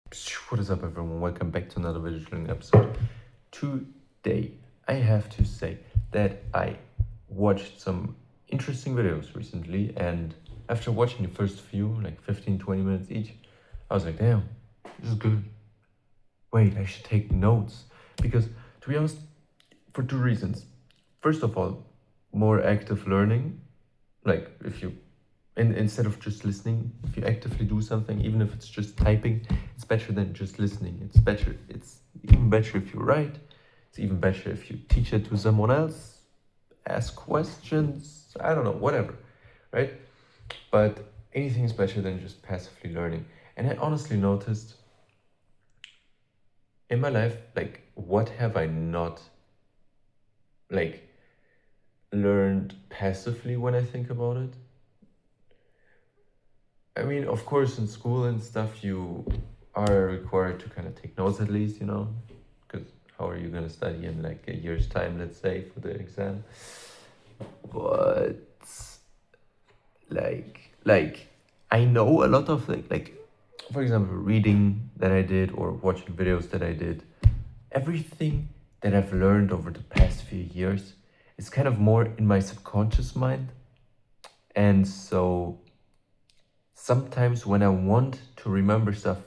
What is up, everyone? Welcome back to another visual learning episode. Today, I have to say that I watched some interesting videos recently, and after watching the first few, like 15-20 minutes each, I was like, damn, this is good. Wait, I should take notes. Because, to be honest, for two reasons. First of all, more active learning. Like, if you instead of just listening, if you actively do something, even if it's just typing, it's better than just listening. It's even better if you write. It's even better if you teach it to someone else, ask questions, I don't know, whatever, right? But anything is better than just passively learning. And I honestly noticed in my life, like, what have I not, like, learned passively when I think about it? I mean, of course, in school and stuff, you are required to kind of take notes at least, because how are you going to study in like a year's time, let's say, for the exam? But like I know a lot of things, like for example, reading that I did or watching videos that I did, everything that I've learned over the past few years is kind of more in my subconscious mind, and so sometimes when I want to remember stuff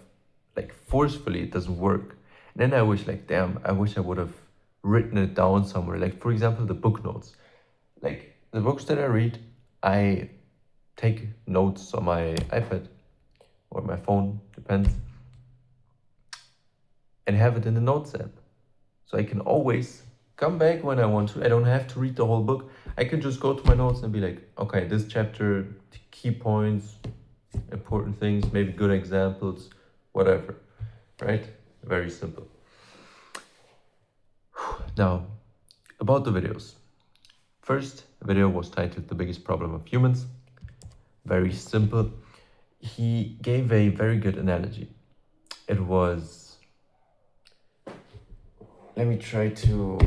like forcefully, it doesn't work. And then I wish, like, damn, I wish I would have written it down somewhere. Like, for example, the book notes. Like, the books that I read, I take notes on my iPad or my phone, depends, and have it in the notes app. So I can always come back when I want to. I don't have to read the whole book. I can just go to my notes and be like, okay, this chapter, key points, important things, maybe good examples, whatever, right? Very simple. Now, about the videos. First video was titled The Biggest Problem of Humans. Very simple. He gave a very good analogy. It was, let me try to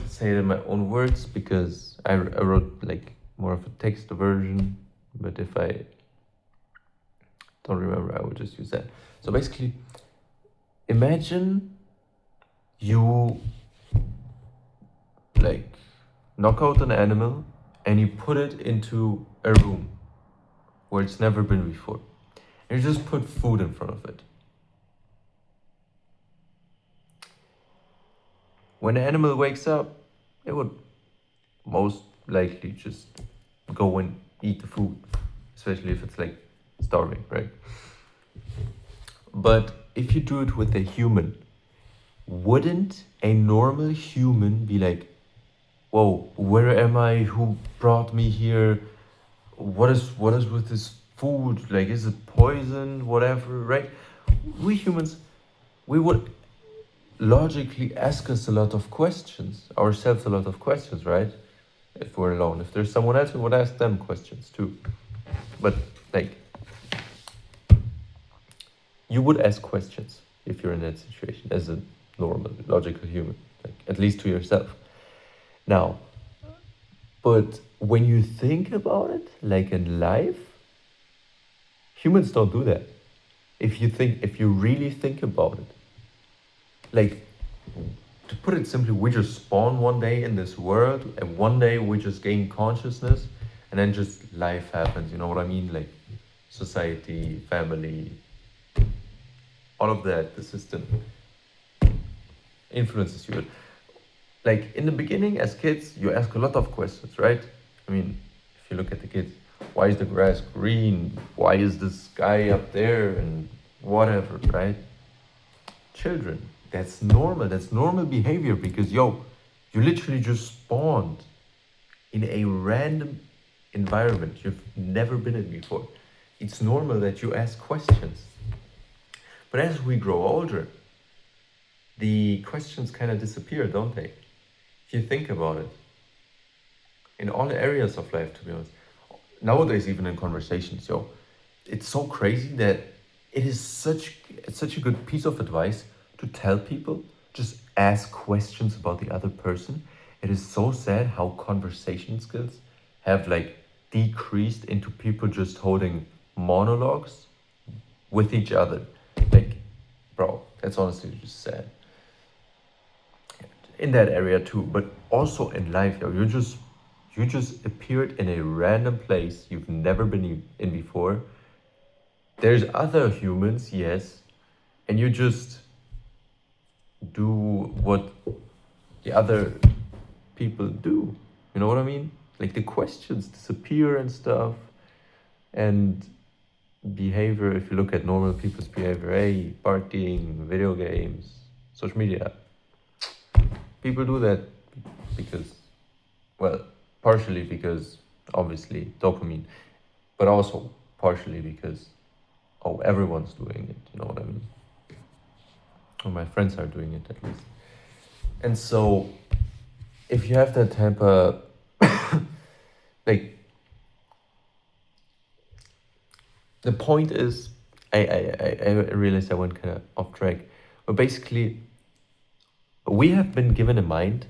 say it in my own words because I wrote like more of a text version, but if I don't remember, I will just use that. So basically, imagine you like knock out an animal and you put it into a room where it's never been before. And you just put food in front of it. When the animal wakes up, it would most likely just go and eat the food, especially if it's like starving, right? But if you do it with a human, wouldn't a normal human be like, whoa, where am I? Who brought me here? What is with this food? Like, is it poison? Whatever, right? We humans, we would logically ask us a lot of questions, ourselves a lot of questions, right? If we're alone. If there's someone else, we would ask them questions too. But like, you would ask questions if you're in that situation as a normal, logical human, like at least to yourself. Now, but when you think about it, like in life, humans don't do that. If you really think about it, like, to put it simply, we just spawn one day in this world, and one day we just gain consciousness, and then just life happens. You know what I mean? Like society, family, all of that, the system influences you. Like in the beginning, as kids, you ask a lot of questions, right? I mean, if you look at the kids, why is the grass green? Why is the sky up there? And whatever, right? Children, that's normal. That's normal behavior because, yo, you literally just spawned in a random environment you've never been in before. It's normal that you ask questions. But as we grow older, the questions kind of disappear, don't they? If you think about it, in all areas of life, to be honest, nowadays, even in conversations, yo, it's so crazy that it's such a good piece of advice to tell people just ask questions about the other person. It is so sad how conversation skills have like decreased into people just holding monologues with each other. Like, bro, That's honestly just sad. In that area too, but also in life, yo, you just appeared in a random place you've never been in before. There's other humans, yes, and you just do what the other people do. You know what I mean? Like the questions disappear and stuff, and behavior. If you look at normal people's behavior, hey, partying, video games, social media, people do that because, well, partially because obviously dopamine, but also partially because, oh, everyone's doing it. You know what I mean? Or my friends are doing it at least. And so, if you have that type of like, the point is, I realized I went kind of off track, but basically, we have been given a mind,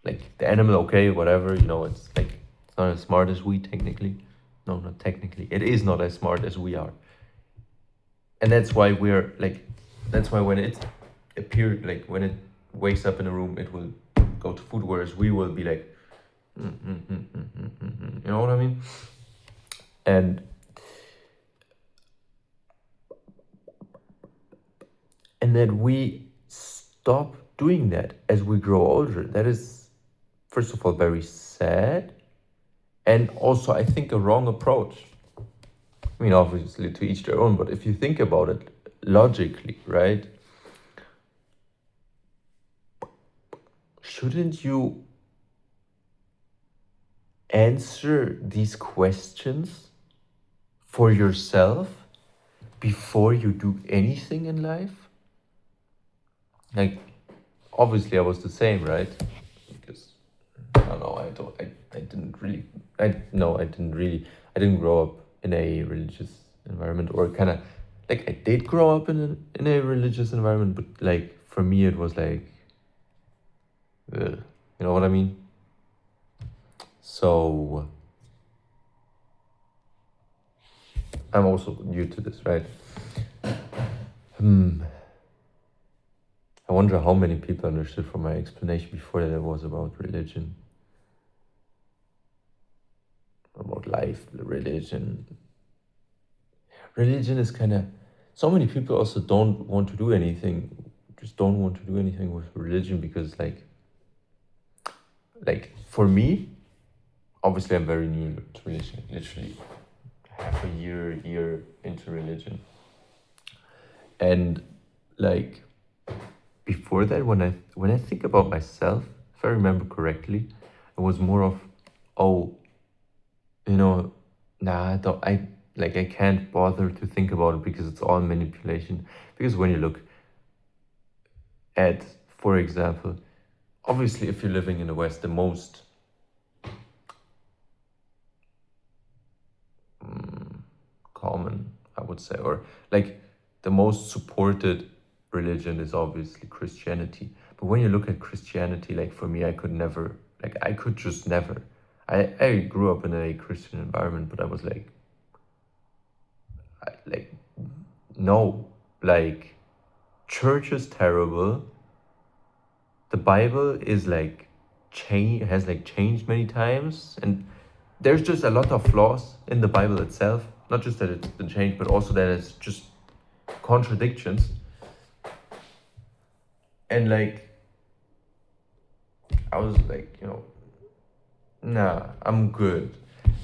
like the animal, okay, whatever, you know, it's like it's not as smart as we technically. No, not technically. It is not as smart as we are, and that's why we're like, that's why when it appeared, like when it wakes up in a room, it will go to food, whereas we will be like, you know what I mean? And that we stop doing that as we grow older. That is, first of all, very sad, and also I think a wrong approach. I mean, obviously to each their own, but if you think about it logically, right? Shouldn't you answer these questions for yourself before you do anything in life? Like, obviously I was the same, right? Because I don't know, I didn't really, I didn't grow up in a religious environment, or kind of, like, I did grow up in a religious environment, but like for me it was like, you know what I mean? So I'm also new to this, right? I wonder how many people understood from my explanation before that it was about religion, about life, religion. Religion is kind of, so many people also don't want to do anything, just don't want to do anything with religion because like for me, obviously I'm very new to religion, literally half a year into religion. And like before that, when I think about myself, if I remember correctly, it was more of, oh, you know, nah, I can't bother to think about it because it's all manipulation. Because when you look at, for example, obviously if you're living in the West, the most common, I would say, or like the most supported religion is obviously Christianity. But when you look at Christianity, like for me, I could just never. I grew up in a Christian environment, but I was like, no, like, church is terrible. The Bible is like has like changed many times, and there's just a lot of flaws in the Bible itself. Not just that it's been changed, but also that it's just contradictions. And like, I was like, nah, I'm good.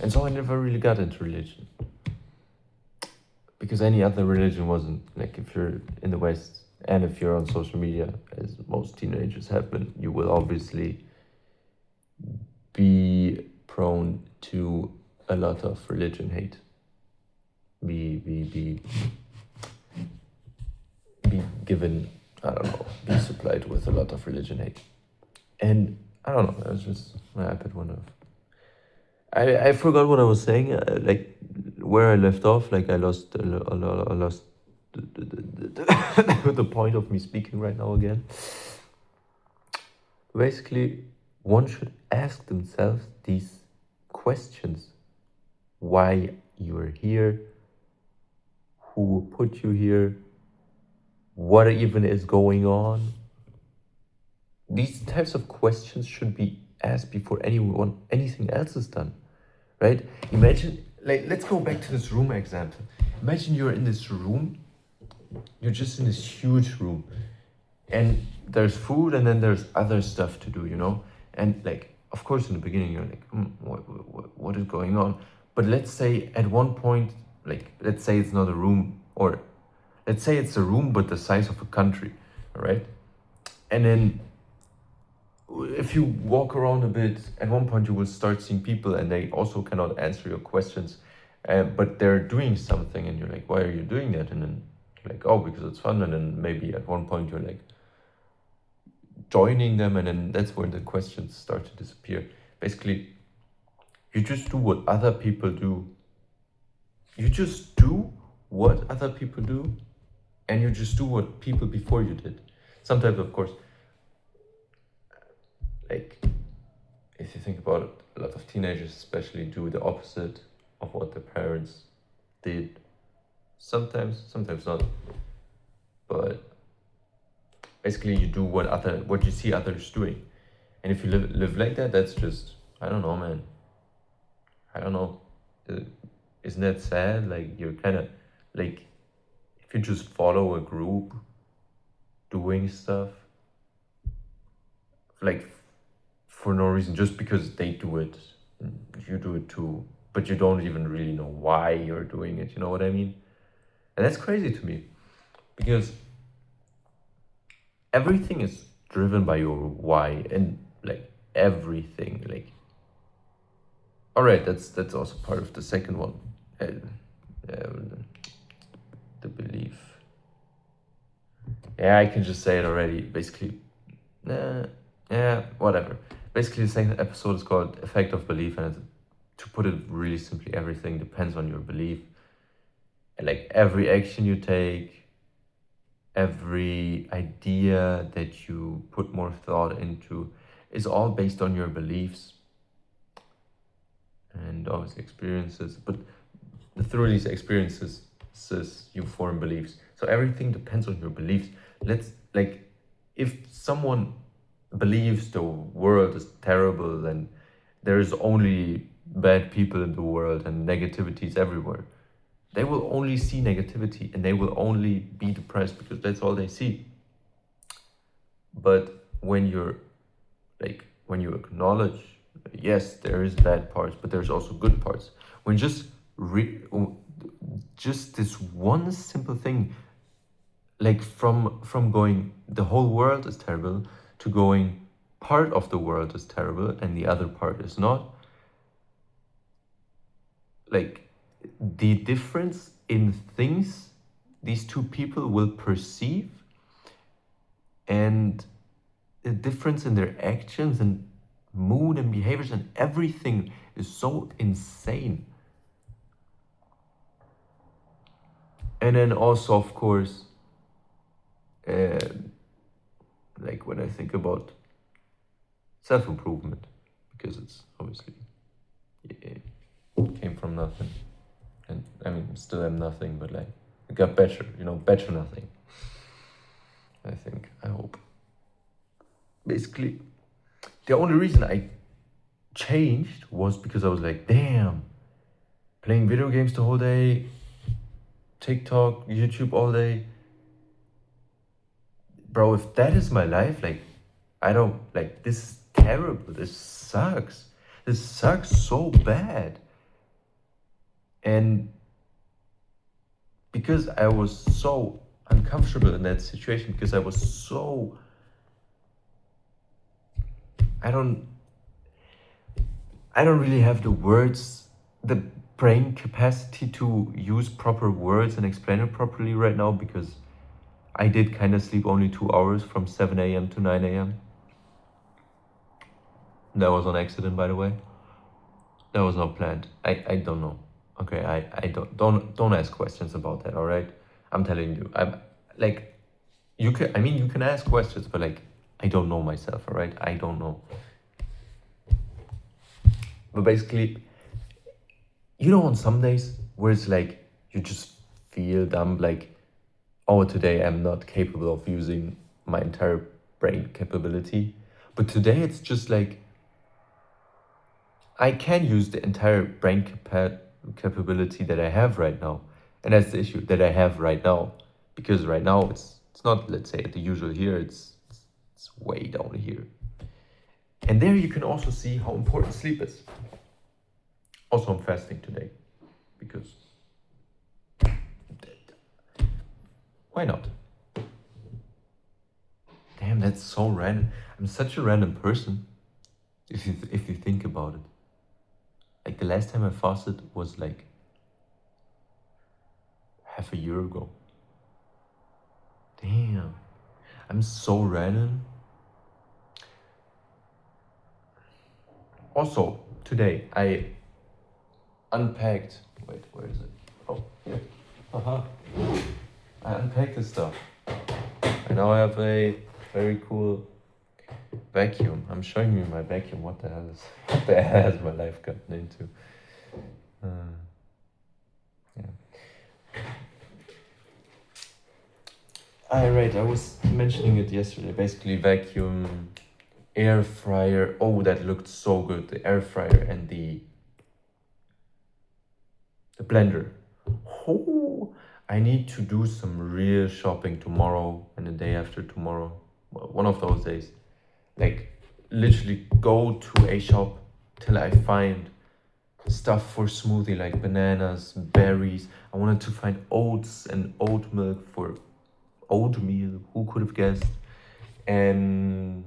And so I never really got into religion. Because any other religion wasn't, like, if you're in the West and if you're on social media, as most teenagers have been, you will obviously be prone to a lot of religion hate. Be given, I don't know, be supplied with a lot of religion hate. And I don't know, that was just my iPad went off. I forgot what I was saying, like where I left off, like I lost the point of me speaking right now again. Basically, one should ask themselves these questions. Why you're here? Who put you here? what even is going on? These types of questions should be asked before anything else is done, right? Imagine, like, let's go back to this room example. Imagine you're in this room, you're just in this huge room, and there's food, and then there's other stuff to do, and like, of course, in the beginning you're like, what is going on? But let's say at one point, like, let's say it's not a room, or let's say it's a room but the size of a country, all right? And then if you walk around a bit, at one point you will start seeing people, and they also cannot answer your questions, but they're doing something, and you're like, why are you doing that? And then you're like, oh, because it's fun. And then maybe at one point you're like joining them, and then that's when the questions start to disappear. Basically, you just do what other people do. You just do what other people do, and you just do what people before you did. Sometimes, of course, like, if you think about it, a lot of teenagers especially do the opposite of what their parents did. Sometimes not. But basically you do what you see others doing. And if you live like that, that's just, I don't know, man. I don't know. Isn't that sad? Like, you're kind of, like, if you just follow a group doing stuff, like, for no reason, just because they do it, you do it too, but you don't even really know why you're doing it, you know what I mean? And that's crazy to me, because everything is driven by your why, and like everything, like, all right, that's also part of the second one, the belief. Yeah, I can just say it already. Basically, yeah, whatever. Basically, the second episode is called Effect of Belief, and to put it really simply, everything depends on your belief. And like, every action you take, every idea that you put more thought into, is all based on your beliefs and obviously experiences. But through these experiences, you form beliefs. So everything depends on your beliefs. Like, if someone believes the world is terrible, then there's only bad people in the world and negativity is everywhere, they will only see negativity, and they will only be depressed because that's all they see. But when you acknowledge, yes, there is bad parts, but there's also good parts. When just this one simple thing, like, from going the whole world is terrible to going part of the world is terrible and the other part is not, like, the difference in things these two people will perceive, and the difference in their actions and mood and behaviors and everything is so insane. And then also, of course, like, when I think about self-improvement, because it's obviously, it came from nothing, and I mean, still am nothing, but like, it got better, better nothing, I hope. Basically, the only reason I changed was because I was like, damn, playing video games the whole day, TikTok, YouTube all day, bro, if that is my life, like, I don't, like, this is terrible, this sucks so bad. And because I was so uncomfortable in that situation, because I was so, I don't really have the words, the brain capacity to use proper words and explain it properly right now, because I did kind of sleep only 2 hours from 7 a.m. to 9 a.m. That was on accident, by the way. That was not planned. I don't know. Okay, I don't ask questions about that, all right? I'm telling you. I'm like, you can ask questions, but like, I don't know myself, all right? I don't know. But basically, on some days where it's like, you just feel dumb, like, oh, today I'm not capable of using my entire brain capability. But today it's just like I can use the entire brain capability that I have right now. And that's the issue that I have right now. Because right now it's not, let's say, at the usual here, it's way down here. And there you can also see how important sleep is. Also, I'm fasting today because why not? Damn, that's so random. I'm such a random person if you think about it. Like the last time I fasted was like half a year ago. Damn, I'm so random. Also, today I unpacked. Wait, where is it? Oh, here. Haha. I unpacked the stuff. And now I have a very cool vacuum. I'm showing you my vacuum. What the hell has my life gotten into? Yeah. Right. I was mentioning it yesterday. Basically, vacuum, air fryer. Oh, that looked so good. The air fryer and the blender. Oh, I need to do some real shopping tomorrow and the day after tomorrow. Well, one of those days. Like, literally go to a shop till I find stuff for smoothie, like bananas, berries. I wanted to find oats and oat milk for oatmeal. Who could have guessed? And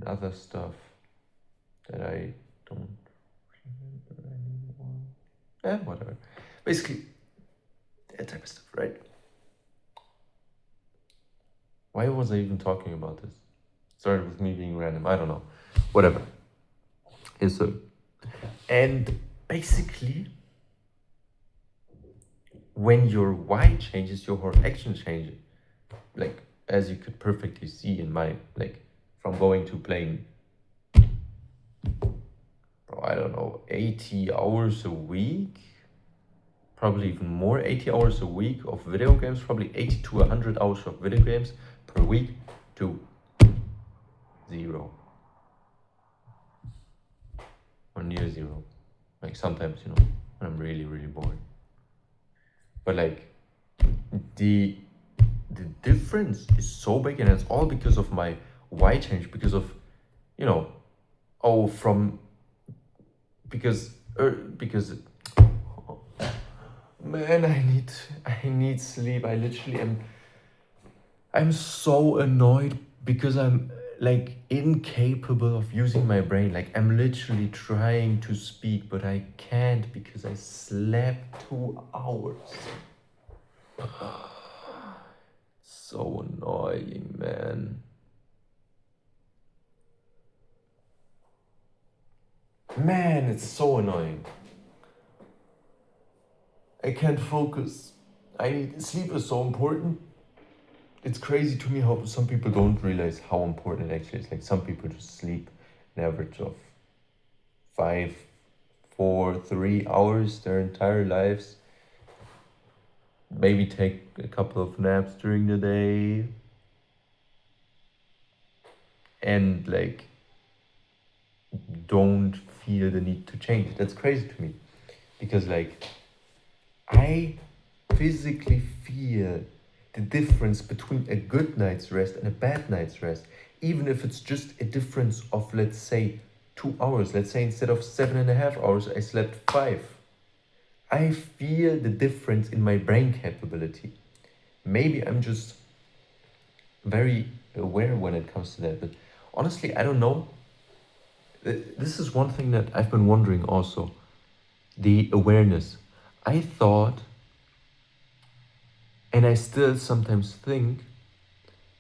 other stuff that I don't remember anymore. Yeah, whatever. Basically, that type of stuff, right? Why was I even talking about this? Started with me being random. I don't know. Whatever. Yes, sir. And basically, when your why changes, your whole action changes. Like, as you could perfectly see in my, like, from going to playing, I don't know, 80 hours a week, probably even more, 80 hours a week of video games, probably 80 to 100 hours of video games per week, to 0 or near 0. Like sometimes, when I'm really, really bored. But like the difference is so big, and it's all because of my why change, because of, because man, I need sleep. I literally I'm so annoyed because I'm like incapable of using my brain. Like I'm literally trying to speak, but I can't because I slept 2 hours. So annoying, man. Man, it's so annoying. I can't focus. Sleep is so important. It's crazy to me how some people don't realize how important it actually is. Like some people just sleep an average of 5, 4, 3 hours their entire lives. Maybe take a couple of naps during the day. And like don't feel the need to change. That's crazy to me. Because like I physically feel the difference between a good night's rest and a bad night's rest, even if it's just a difference of, let's say, 2 hours. Let's say instead of 7.5 hours, I slept 5. I feel the difference in my brain capability. Maybe I'm just very aware when it comes to that, but honestly, I don't know. This is one thing that I've been wondering also. The awareness. I thought, and I still sometimes think,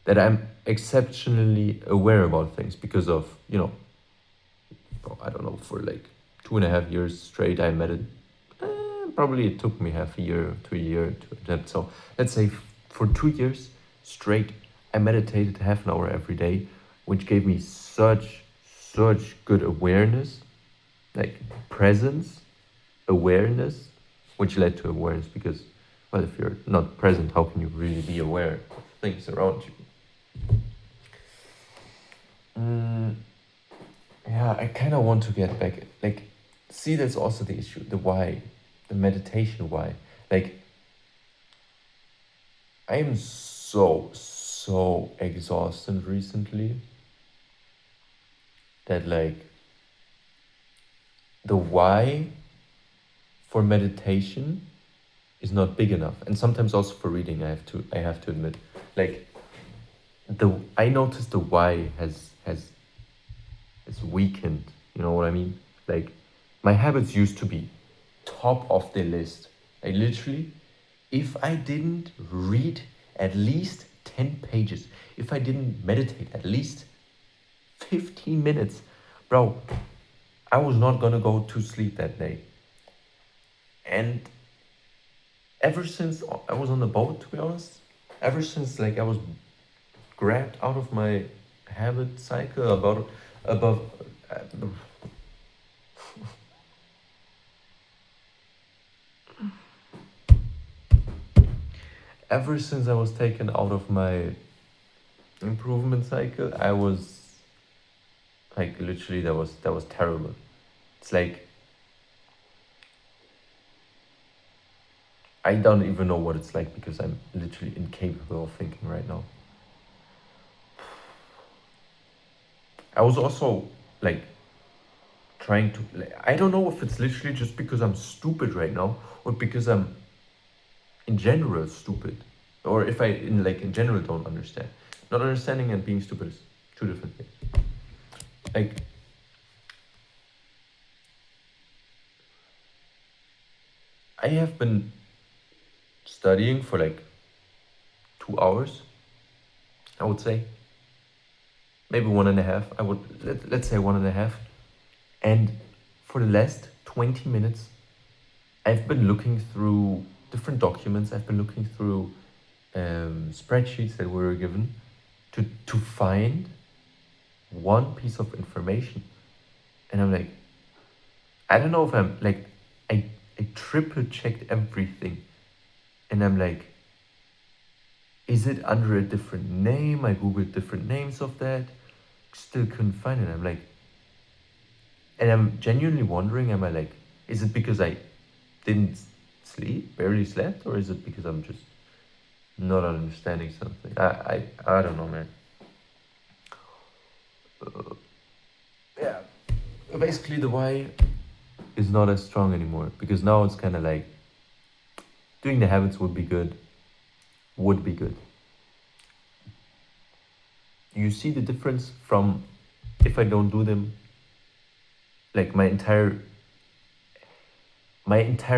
that I'm exceptionally aware about things because of, I don't know, for like 2.5 years straight, I meditated. Probably it took me half a year to a year to adapt. So let's say for 2 years straight, I meditated half an hour every day, which gave me such good awareness, like presence, awareness, which led to awareness because Well, if you're not present, how can you really be aware of things around you? Yeah, I kind of want to get back. Like, see, that's also the issue. The why, the meditation why. Like, I am so exhausted recently that like the why for meditation is not big enough, and sometimes also for reading. I have to admit, like the I noticed the why has weakened. You know what I mean? Like my habits used to be top of the list. I literally, if I didn't read at least 10 pages, if I didn't meditate at least 15 minutes, bro, I was not gonna go to sleep that day. And ever since I was on the boat, to be honest, ever since like I was grabbed out of my habit cycle about above uh, ever since I was taken out of my improvement cycle, I was like literally that was terrible. It's like I don't even know what it's like because I'm literally incapable of thinking right now. I was also like trying to like, I don't know if it's literally just because I'm stupid right now or because I'm in general stupid or if I in general don't understand. Not understanding and being stupid is two different things. Like I have been studying for like 2 hours, I would say. Maybe one and a half. Let's say one and a half. And for the last 20 minutes, I've been looking through different documents. I've been looking through spreadsheets that we were given to find one piece of information. And I'm like, I don't know if I'm like, I triple checked everything. And I'm like, is it under a different name? I googled different names of that. Still couldn't find it. I'm like, and I'm genuinely wondering, am I like, is it because I didn't sleep, barely slept, or is it because I'm just not understanding something? I don't know, man. Yeah. Basically, the why is not as strong anymore because now it's kind of like doing the habits would be good, would be good. You see the difference from if I don't do them, like my entire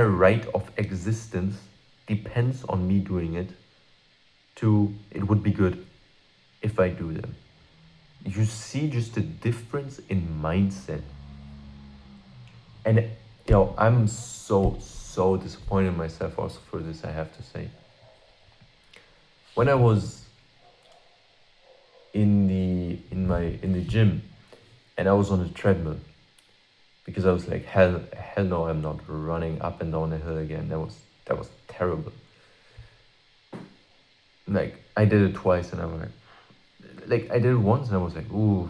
right of existence depends on me doing it, to it would be good if I do them. You see just the difference in mindset. And I'm so disappointed in myself also for this, I have to say. When I was in the gym and I was on the treadmill, because I was like, hell no, I'm not running up and down a hill again. That was terrible. Like I did it twice and I'm like I did it once and I was like, ooh,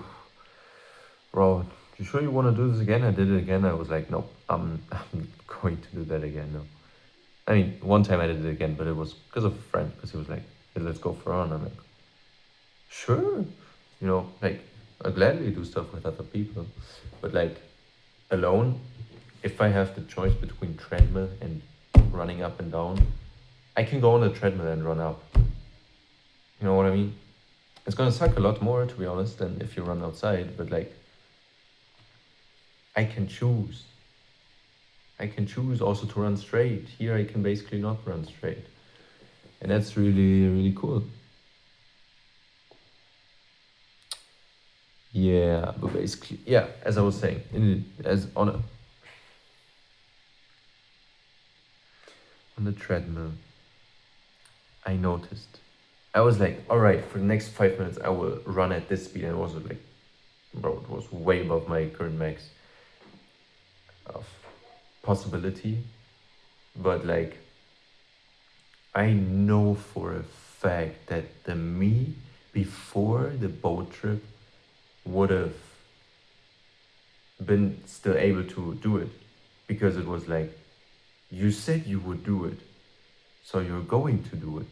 bro, you sure you want to do this again? I did it again. I was like, nope, I'm going to do that again. No, I mean, one time I did it again, but it was because of a friend, because he was like, hey, let's go for a run. I'm like, sure, like I gladly do stuff with other people, but like alone, if I have the choice between treadmill and running up and down, I can go on the treadmill and run up. You know what I mean? It's gonna suck a lot more, to be honest, than if you run outside, but like I can choose. I can choose also to run straight. Here I can basically not run straight. And that's really, really cool. Yeah, but basically, yeah, as I was saying, on the treadmill, I noticed. I was like, all right, for the next 5 minutes, I will run at this speed. And it was like, bro, it was way above my current max of possibility. But like, I know for a fact that the me before the boat trip would have been still able to do it, because it was like, you said you would do it, so you're going to do it.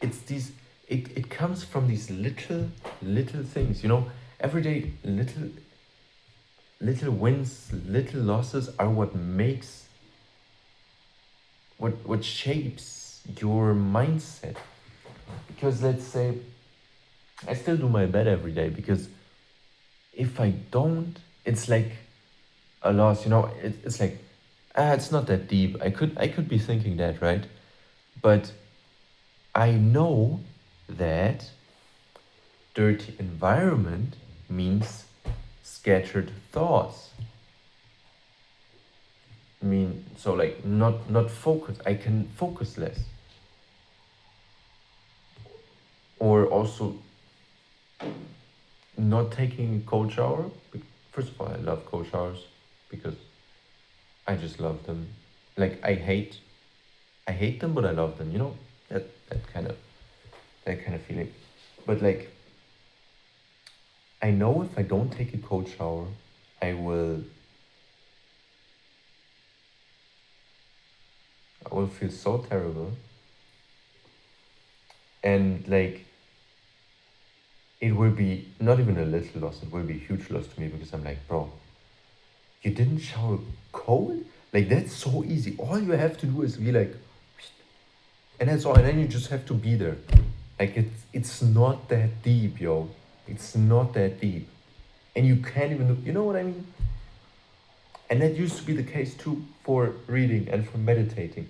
It's these, it comes from these little things, you know, everyday little wins, little losses are what makes, what shapes your mindset. Because let's say I still do my bed every day, because if I don't, it's like a loss, you know. It's like, it's not that deep. I could be thinking that, right? But I know that dirty environment means scattered thoughts. I mean, so like not focus. I can focus less. Or also not taking a cold shower. First of all, I love cold showers because I just love them. Like I hate them, but I love them. You know, that kind of feeling. But like, I know if I don't take a cold shower, I will feel so terrible. And like, it will be not even a little loss, it will be a huge loss to me, because I'm like, bro, you didn't shower cold? Like, that's so easy. All you have to do is be like, and that's all, and then you just have to be there. Like, it's not that deep, yo. It's not that deep. And you can't even, you know what I mean? And that used to be the case too for reading and for meditating.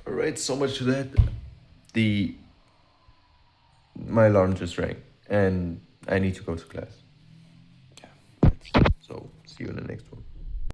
All right, so much to that. The My alarm just rang, and I need to go to class. Yeah. So see you in the next one.